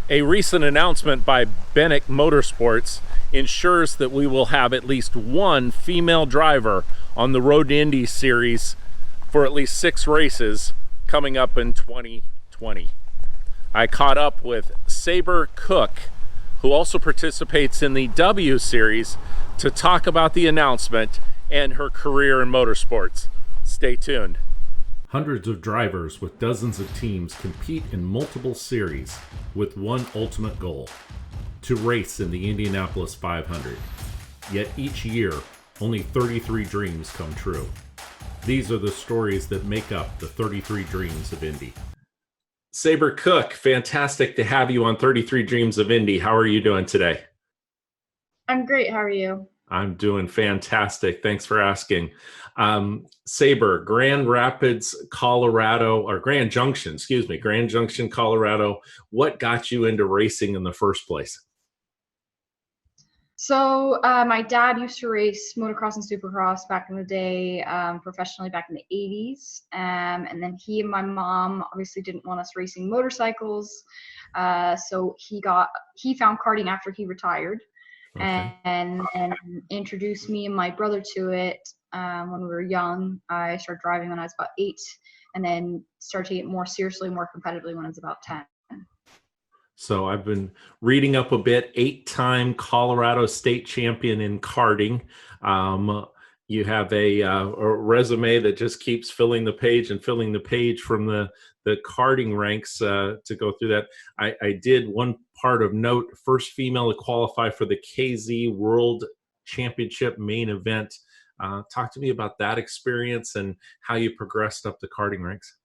A recent announcement by Bennett Motorsports ensures that we will have at least one female driver on the Road to Indy series for at least 6 races coming up in 2020. I caught up with Sabré Cook, who also participates in the W series, to talk about the announcement and her career in motorsports. Stay tuned. Hundreds of drivers with dozens of teams compete in multiple series with one ultimate goal: to race in the Indianapolis 500. Yet each year, only 33 dreams come true. These are the stories that make up the 33 Dreams of Indy. Sabré Cook, fantastic to have you on 33 Dreams of Indy. How are you doing today? I'm great. How are you? I'm doing fantastic. Thanks for asking. Sabré, Grand Rapids, Colorado, or Grand Junction, excuse me, Grand Junction, Colorado. What got you into racing in the first place? So my dad used to race motocross and supercross back in the day, professionally back in the 80s. And then he and my mom obviously didn't want us racing motorcycles. So he found karting after he retired. Okay. And introduced me and my brother to it when we were young. I started driving when I was about 8, and then started to get more seriously, more competitively when I was about 10. So I've been reading up a bit. 8-time Colorado state champion in karting. You have a resume that just keeps filling the page and filling the page from the karting ranks to go through that. I did one part of note: first female to qualify for the KZ World Championship main event. Talk to me about that experience and how you progressed up the karting ranks.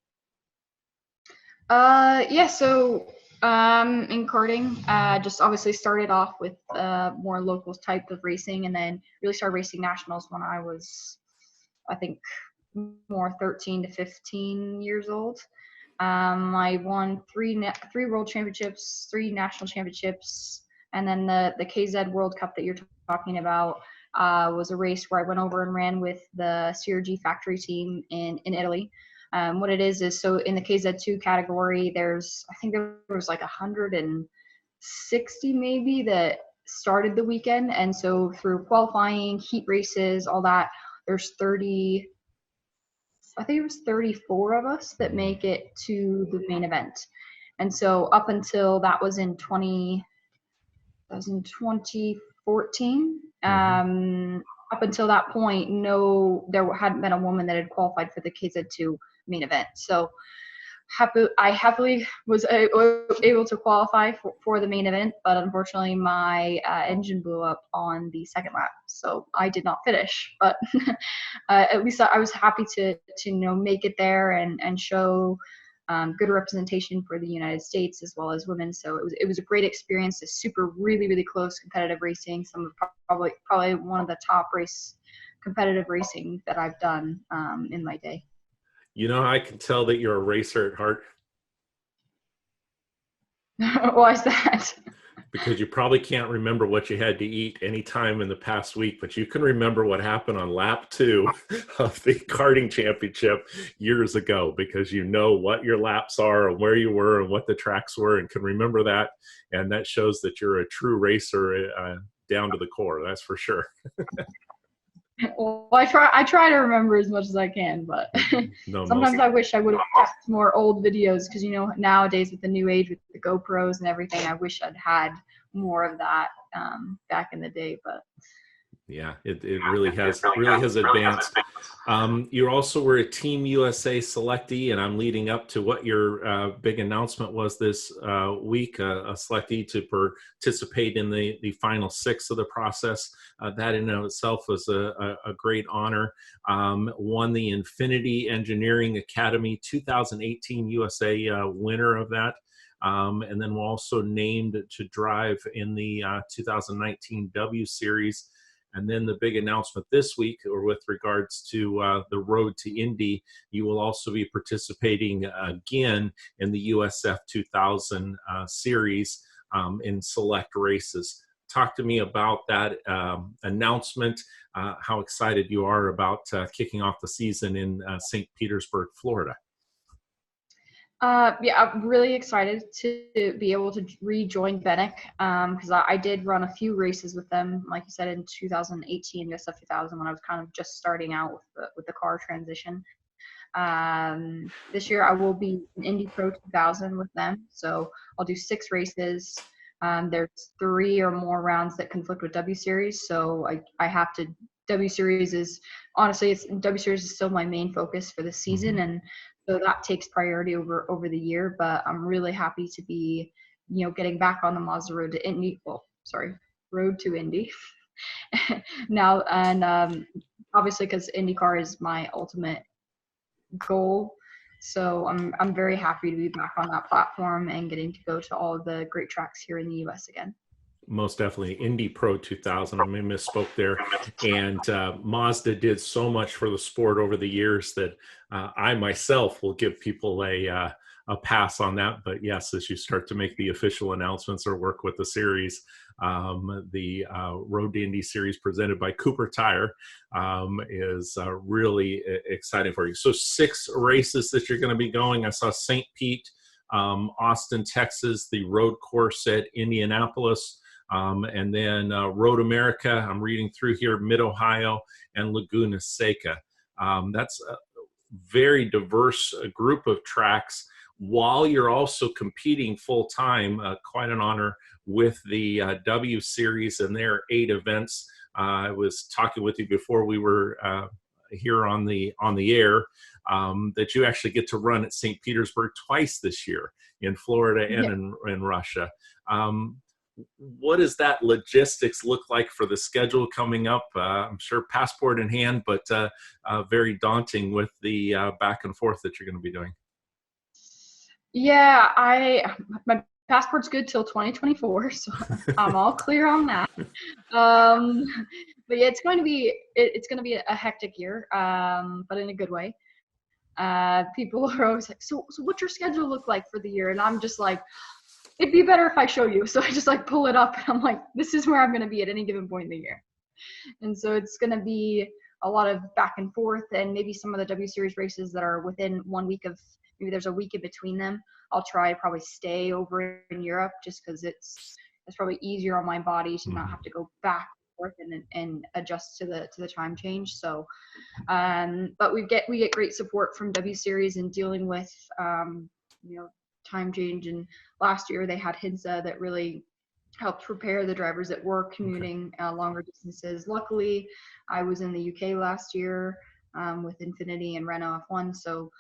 So in karting, just obviously started off with more local type of racing, and then really started racing nationals when I was, I think, more 13 to 15 years old. I won three world championships, 3 national championships, and then the KZ World Cup that you're talking about was a race where I went over and ran with the CRG factory team in Italy. What it is so in the KZ2 category, I think there was like 160 maybe that started the weekend, and so through qualifying, heat races, all that, there's 34 of us that make it to the main event. And so up until that was in 2014, up until that point, there hadn't been a woman that had qualified for the KZ2 main event. So I happily was able to qualify for the main event, but unfortunately my engine blew up on the second lap, so I did not finish. But at least I was happy to make it there and show good representation for the United States as well as women. So it was a great experience. A super really close competitive racing. Some of probably one of the top competitive racing that I've done in my day. You know, I can tell that you're a racer at heart. Why is that? Because you probably can't remember what you had to eat any time in the past week, but you can remember what happened on lap 2 of the karting championship years ago, because you know what your laps are and where you were and what the tracks were and can remember that. And that shows that you're a true racer down to the core, that's for sure. Well, I try to remember as much as I can, but sometimes I wish I would have kept more old videos, because nowadays with the new age with the GoPros and everything, I wish I'd had more of that back in the day. But yeah, it really has advanced. You also were a Team USA selectee, and I'm leading up to what your big announcement was this week, a selectee to participate in the final 6 of the process. That in and of itself was a great honor. Won the Infinity Engineering Academy 2018 USA winner of that. And then we're also named to drive in the 2019 W Series. And then the big announcement this week, or with regards to the Road to Indy, you will also be participating again in the USF 2000 series in select races. Talk to me about that announcement, how excited you are about kicking off the season in St. Petersburg, Florida. Yeah, I'm really excited to be able to rejoin Bennick because I did run a few races with them, like you said, in 2018, just a 2000 when I was kind of just starting out with the car transition. This year I will be in Indy Pro 2000 with them, so I'll do 6 races. There's 3 or more rounds that conflict with W Series, so I have to. W Series is honestly, W Series is still my main focus for the season, and so that takes priority over the year. But I'm really happy to be, getting back on the Mazda road to Indy. Well, sorry, road to Indy now, and obviously because IndyCar is my ultimate goal. So I'm very happy to be back on that platform and getting to go to all of the great tracks here in the U.S. again. Most definitely. Indy Pro 2000. I misspoke there. And Mazda did so much for the sport over the years that I myself will give people a pass on that. But yes, as you start to make the official announcements or work with the series, the Road to Indy series presented by Cooper Tire is really exciting for you. So 6 races that you're going to be going. I saw St. Pete, Austin, Texas, the road course at Indianapolis, and then Road America, I'm reading through here, Mid-Ohio, and Laguna, Seca. That's a very diverse group of tracks while you're also competing full-time. Quite an honor with the W Series and their 8 events. I was talking with you before we were here on the air that you actually get to run at St. Petersburg twice this year, in Florida and in Russia. What does that logistics look like for the schedule coming up? I'm sure passport in hand, but very daunting with the back and forth that you're going to be doing. Yeah, my passport's good till 2024, so I'm all clear on that. But yeah, it's going to be a hectic year, but in a good way. People are always like, so what's your schedule look like for the year? And I'm just like, it'd be better if I show you. So I just like pull it up and I'm like, this is where I'm going to be at any given point in the year. And so it's going to be a lot of back and forth, and maybe some of the W Series races that are within 1 week of, maybe there's a week in between them. I'll try to probably stay over in Europe just because it's probably easier on my body to not have to go back and forth and adjust to the time change. So, but we get great support from W Series in dealing with, time change. And last year they had HINSA that really helped prepare the drivers that were commuting longer distances. Luckily, I was in the UK last year with Infinity and Renault F1, so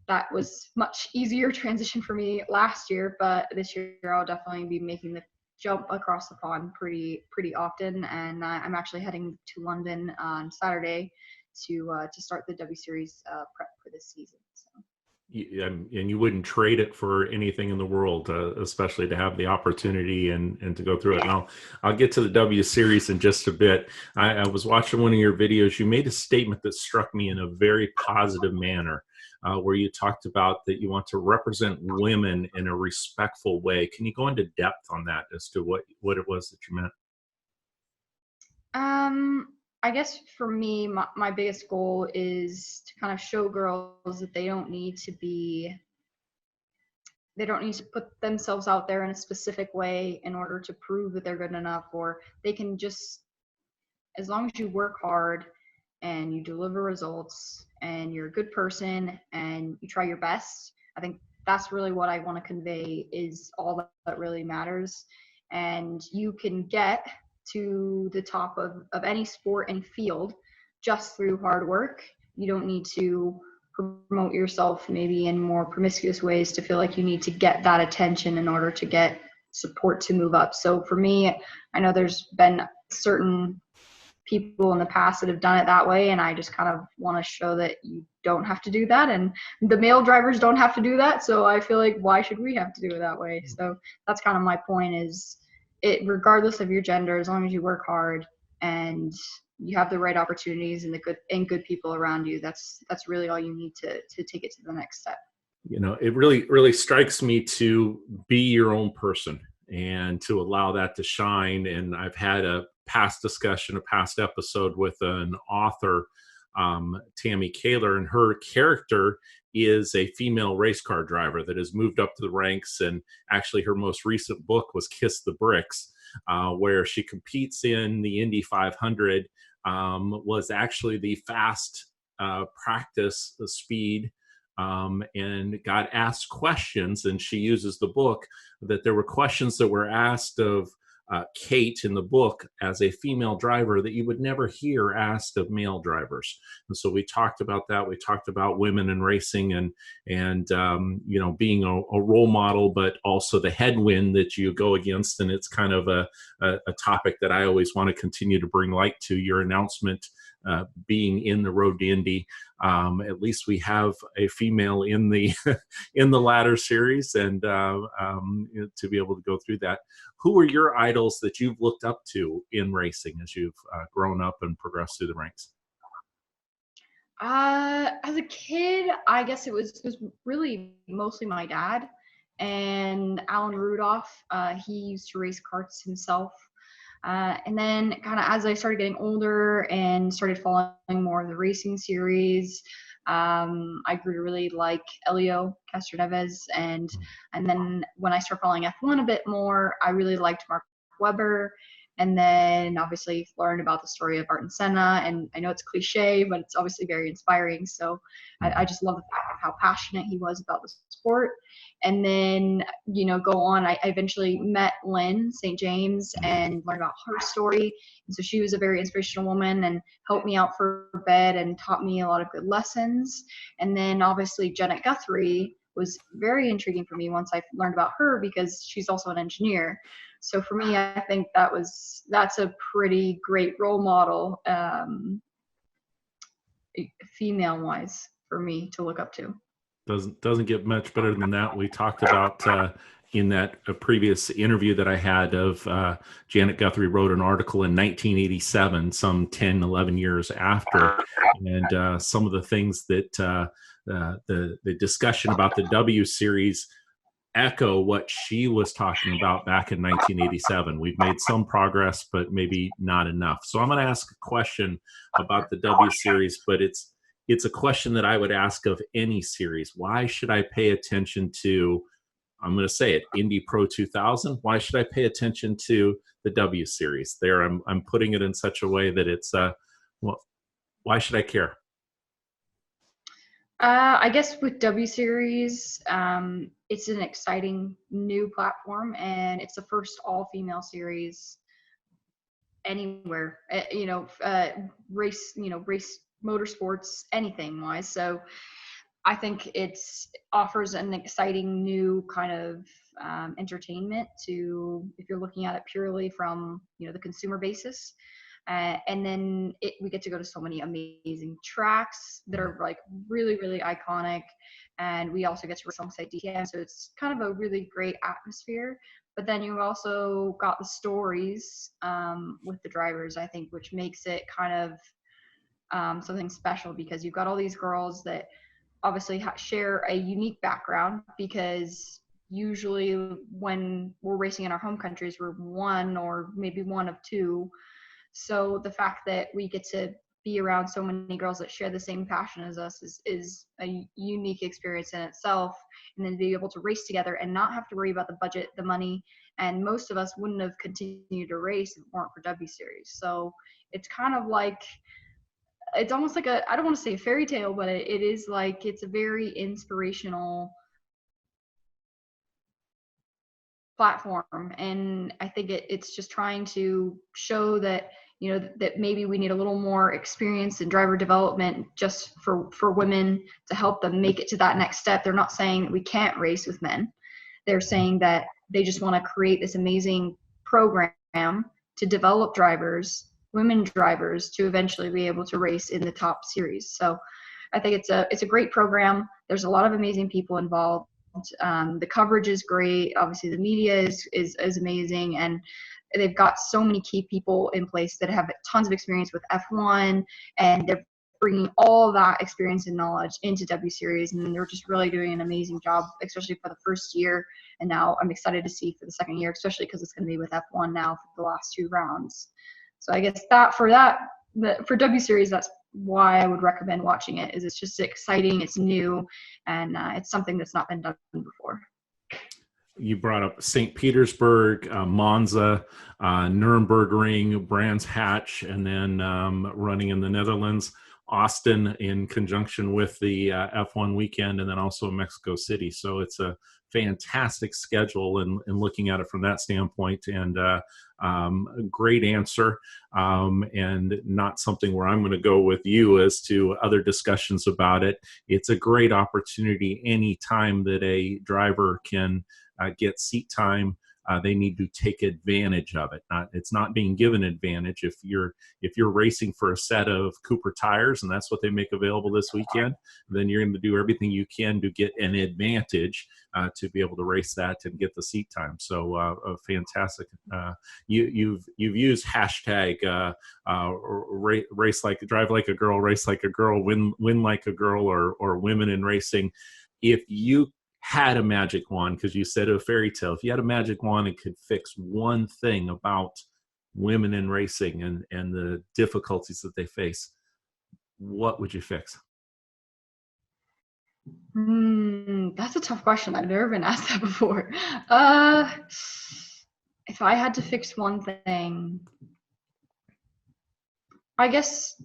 that was much easier transition for me last year. But this year I'll definitely be making the jump across the pond pretty often, and I'm actually heading to London on Saturday to start the W Series prep for this season. So. And you wouldn't trade it for anything in the world, especially to have the opportunity and to go through it. And I'll get to the W Series in just a bit. I was watching one of your videos. You made a statement that struck me in a very positive manner, where you talked about that you want to represent women in a respectful way. Can you go into depth on that as to what it was that you meant? I guess for me, my biggest goal is to kind of show girls that they don't need to put themselves out there in a specific way in order to prove that they're good enough, or they can just, as long as you work hard and you deliver results and you're a good person and you try your best. I think that's really what I want to convey, is all that really matters. And you can get to the top of any sport, any field, just through hard work. You don't need to promote yourself maybe in more promiscuous ways to feel like you need to get that attention in order to get support to move up. So for me, I know there's been certain people in the past that have done it that way, and I just kind of want to show that you don't have to do that, and the male drivers don't have to do that. So I feel like, why should we have to do it that way? So that's kind of my point, is it, regardless of your gender, as long as you work hard and you have the right opportunities and good people around you, that's really all you need to take it to the next step. It really strikes me to be your own person and to allow that to shine. And I've had a past episode with an author, Tammy Kaler, and her character is a female race car driver that has moved up to the ranks. And actually, her most recent book was Kiss the Bricks, where she competes in the Indy 500, was actually the fast practice speed, and got asked questions. And she uses the book that there were questions that were asked of Kate in the book as a female driver that you would never hear asked of male drivers. And so we talked about that. We talked about women in racing and being a role model, but also the headwind that you go against. And it's kind of a topic that I always want to continue to bring light to. Your announcement being in the Road to Indy, at least we have a female in the in the ladder series, and to be able to go through that. Who are your idols that you've looked up to in racing as you've grown up and progressed through the ranks? As a kid, I guess it was really mostly my dad and Alan Rudolph. He used to race karts himself. And then kind of as I started getting older and started following more of the racing series, I grew to really like Elio Castroneves. And then when I started following F1 a bit more, I really liked Mark Webber. And then obviously learned about the story of Ayrton Senna. And I know it's cliche, but it's obviously very inspiring. So I just love the fact of how passionate he was about the sport. And then, go on. I eventually met Lynn St. James and learned about her story. And so she was a very inspirational woman and helped me out for a bit and taught me a lot of good lessons. And then obviously Janet Guthrie was very intriguing for me once I learned about her because she's also an engineer. So for me, I think that's a pretty great role model, female-wise, for me to look up to. Doesn't get much better than that. We talked about in that previous interview that I had of Janet Guthrie wrote an article in 1987, some 10, 11 years after, and some of the things that the discussion about the W Series echo what she was talking about back in 1987. We've made some progress, but maybe not enough. So I'm going to ask a question about the W Series, but it's a question that I would ask of any series. Why should I pay attention to, I'm going to say it, Indy Pro 2000? Why should I pay attention to the W Series? There, I'm putting it in such a way that it's, why should I care? I guess with W Series, it's an exciting new platform, and it's the first all-female series anywhere. Race motorsports, anything wise. So I think offers an exciting new kind of entertainment to, if you're looking at it purely from the consumer basis. And then we get to go to so many amazing tracks that are like really, really iconic. And we also get to race alongside DTM. So it's kind of a really great atmosphere. But then you also got the stories with the drivers, I think, which makes it kind of something special, because you've got all these girls that obviously share a unique background, because usually when we're racing in our home countries, we're one or maybe one of two. So the fact that we get to be around so many girls that share the same passion as us is a unique experience in itself. And then to be able to race together and not have to worry about the budget, the money. And most of us wouldn't have continued to race if it weren't for W Series. So it's kind of like, it's almost like I don't want to say a fairy tale, but it is like, it's a very inspirational platform. And I think it's just trying to show that, that maybe we need a little more experience in driver development just for women to help them make it to that next step. They're not saying we can't race with men. They're saying that they just want to create this amazing program to develop women drivers, to eventually be able to race in the top series. So I think it's a great program. There's a lot of amazing people involved. The coverage is great. Obviously the media is amazing, and they've got so many key people in place that have tons of experience with F1, and they're bringing all that experience and knowledge into W Series, and they're just really doing an amazing job, especially for the first year. And now I'm excited to see for the second year, especially because it's going to be with F1 now for the last two rounds. So I guess for W Series, that's why I would recommend watching it. Is it's just exciting, it's new, and it's something that's not been done before. You brought up St. Petersburg, Monza, Nürburgring, Brands Hatch, and then running in the Netherlands, Austin in conjunction with the F1 weekend, and then also Mexico City. So it's a fantastic schedule and looking at it from that standpoint. And a great answer, and not something where I'm going to go with you as to other discussions about it. It's a great opportunity anytime that a driver can get seat time. They need to take advantage of it. It's not being given advantage. If you're racing for a set of Cooper tires and that's what they make available this weekend, then you're going to do everything you can to get an advantage to be able to race that and get the seat time. So fantastic. You've used hashtag drive like a girl, race like a girl, win like a girl, or women in racing. If you had a magic wand, because you said a fairy tale, if you had a magic wand and could fix one thing about women in racing and the difficulties that they face, what would you fix? That's a tough question. I've never been asked that before. If I had to fix one thing, I guess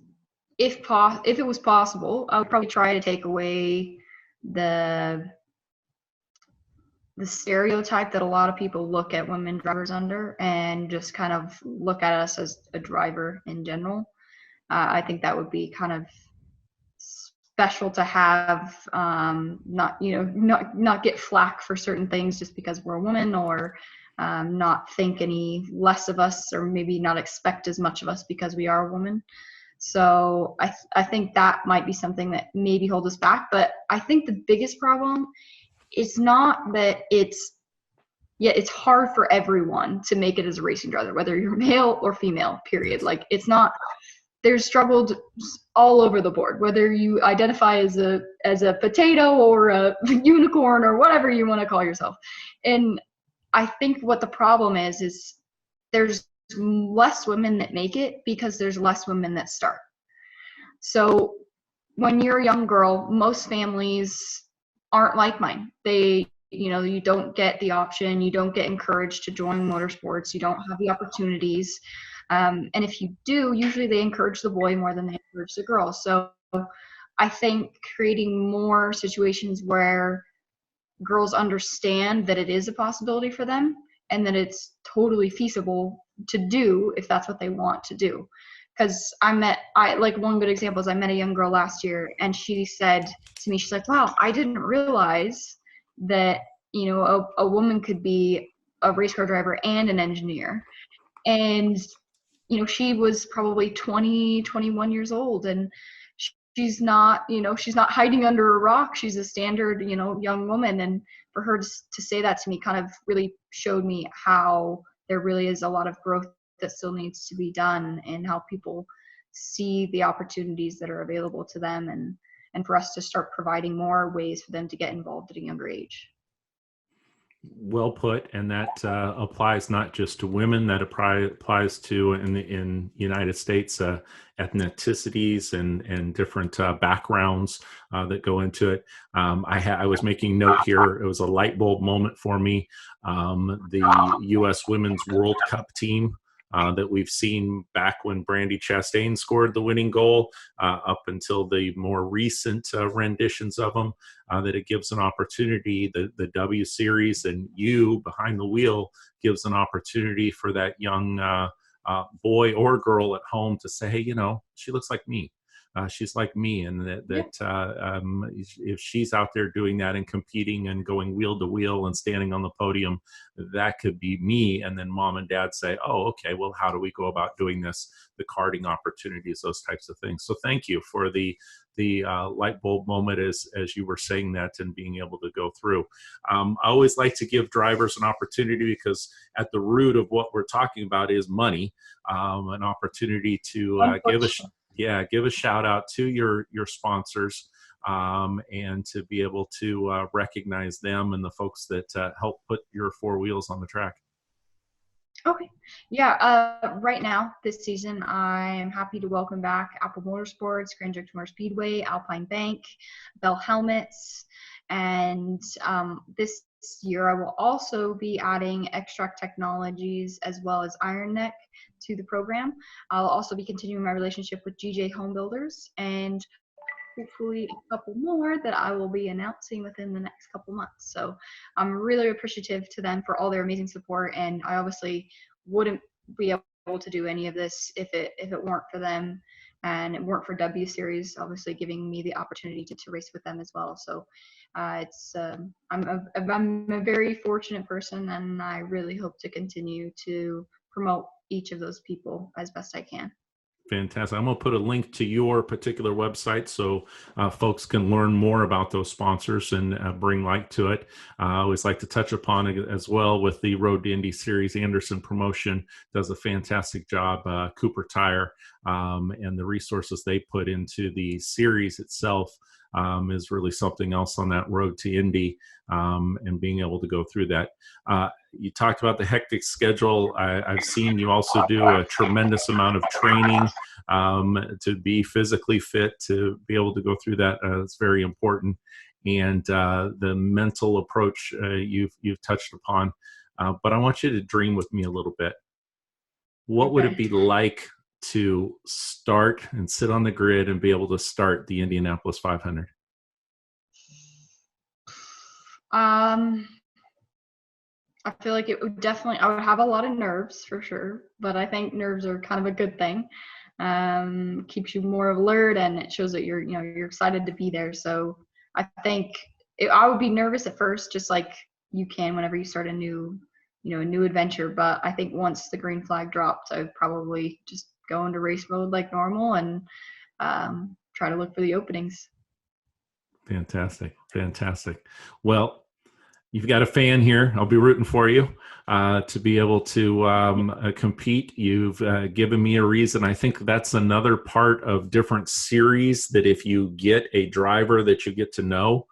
if it was possible, I would probably try to take away the stereotype that a lot of people look at women drivers under, and just kind of look at us as a driver in general. I think that would be kind of special to have, not get flack for certain things just because we're a woman, or not think any less of us, or maybe not expect as much of us because we are a woman. So I think that might be something that maybe holds us back. But I think the biggest problem, it's not that it's hard for everyone to make it as a racing driver, whether you're male or female, period. Like, it's not, there's struggled all over the board, whether you identify as a potato or a unicorn or whatever you want to call yourself. And I think what the problem is there's less women that make it because there's less women that start. So when you're a young girl, most families aren't like mine. You don't get the option, you don't get encouraged to join motorsports, you don't have the opportunities. And if you do, usually they encourage the boy more than they encourage the girl. So I think creating more situations where girls understand that it is a possibility for them, and that it's totally feasible to do if that's what they want to do. Because one good example is I met a young girl last year, and she said to me, she's like, wow, I didn't realize that, a woman could be a race car driver and an engineer. And, she was probably 20, 21 years old, and she's not hiding under a rock. She's a standard, young woman. And for her to say that to me kind of really showed me how there really is a lot of growth that still needs to be done, and how people see the opportunities that are available to them, and for us to start providing more ways for them to get involved at a younger age. Well put, and that applies not just to women. That applies to in United States ethnicities and different backgrounds that go into it. I was making note here. It was a light bulb moment for me. The U.S. Women's World Cup team that we've seen back when Brandi Chastain scored the winning goal, up until the more recent renditions of them, that it gives an opportunity, the W Series and you behind the wheel gives an opportunity for that young boy or girl at home to say, hey, she looks like me. She's like me, and if she's out there doing that and competing and going wheel to wheel and standing on the podium, that could be me. And then mom and dad say, oh, okay, well, how do we go about doing this? The karting opportunities, those types of things. So thank you for the light bulb moment as you were saying that and being able to go through. I always like to give drivers an opportunity, because at the root of what we're talking about is money, an opportunity to give a shout out to your sponsors, and to be able to recognize them and the folks that help put your four wheels on the track. Okay. Yeah. Right now, this season, I am happy to welcome back Apple Motorsports, Grand Motor Speedway, Alpine Bank, Bell Helmets, and this year I will also be adding Extract Technologies as well as Iron Neck to the program. I'll also be continuing my relationship with GJ Home Builders and hopefully a couple more that I will be announcing within the next couple months. So I'm really appreciative to them for all their amazing support, and I obviously wouldn't be able to do any of this if it weren't for them and it weren't for W Series obviously giving me the opportunity to race with them as well. So I'm a very fortunate person, and I really hope to continue to promote each of those people as best I can. Fantastic. I'm going to put a link to your particular website so folks can learn more about those sponsors and bring light to it. I always like to touch upon it as well with the Road to Indy Series. Anderson Promotion does a fantastic job. Cooper Tire and the resources they put into the series itself is really something else on that road to Indy and being able to go through that. You talked about the hectic schedule. I've seen you also do a tremendous amount of training to be physically fit, to be able to go through that. It's very important. And the mental approach you've touched upon. But I want you to dream with me a little bit. What would it be like to start and sit on the grid and be able to start the Indianapolis 500? I feel like it would definitely, I would have a lot of nerves for sure, but I think nerves are kind of a good thing. Keeps you more alert, and it shows that you're excited to be there. So I think I would be nervous at first, just like you can whenever you start a new adventure. But I think once the green flag drops, I would probably just go into race mode like normal and try to look for the openings. Fantastic. Fantastic. Well, you've got a fan here. I'll be rooting for you to be able to compete. You've given me a reason. I think that's another part of different series, that if you get a driver that you get to know,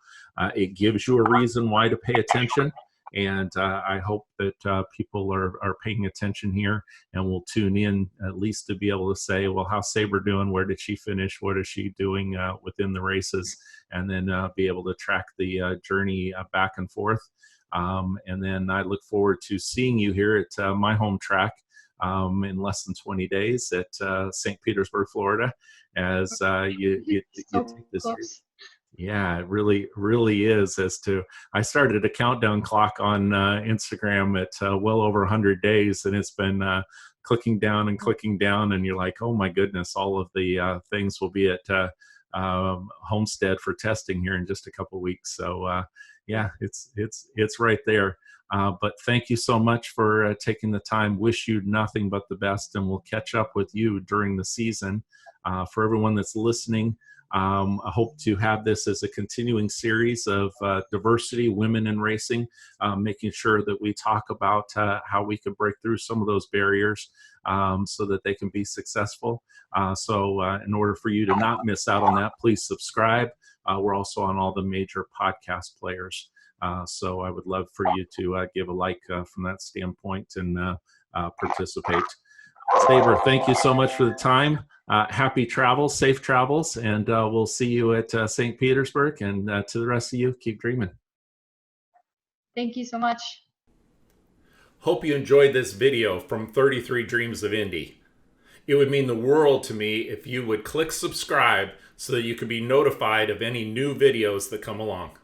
it gives you a reason why to pay attention. And I hope that people are paying attention here and will tune in at least to be able to say, well, how's Sabre doing? Where did she finish? What is she doing within the races? And then be able to track the journey back and forth. And then I look forward to seeing you here at my home track in less than 20 days at St. Petersburg, Florida, as you take this series. Yeah, it really, really is. I started a countdown clock on Instagram at well over 100 days, and it's been clicking down and clicking down, and you're like, oh my goodness, all of the things will be at Homestead for testing here in just a couple of weeks. So yeah, it's right there. But thank you so much for taking the time. Wish you nothing but the best, and we'll catch up with you during the season. For everyone that's listening, I hope to have this as a continuing series of diversity, women in racing, making sure that we talk about how we can break through some of those barriers so that they can be successful. So in order for you to not miss out on that, please subscribe. We're also on all the major podcast players. So I would love for you to give a like from that standpoint and participate. Sabre, thank you so much for the time. Happy travels, safe travels, and we'll see you at St. Petersburg. And to the rest of you, keep dreaming. Thank you so much. Hope you enjoyed this video from 33 Dreams of Indy. It would mean the world to me if you would click subscribe so that you could be notified of any new videos that come along.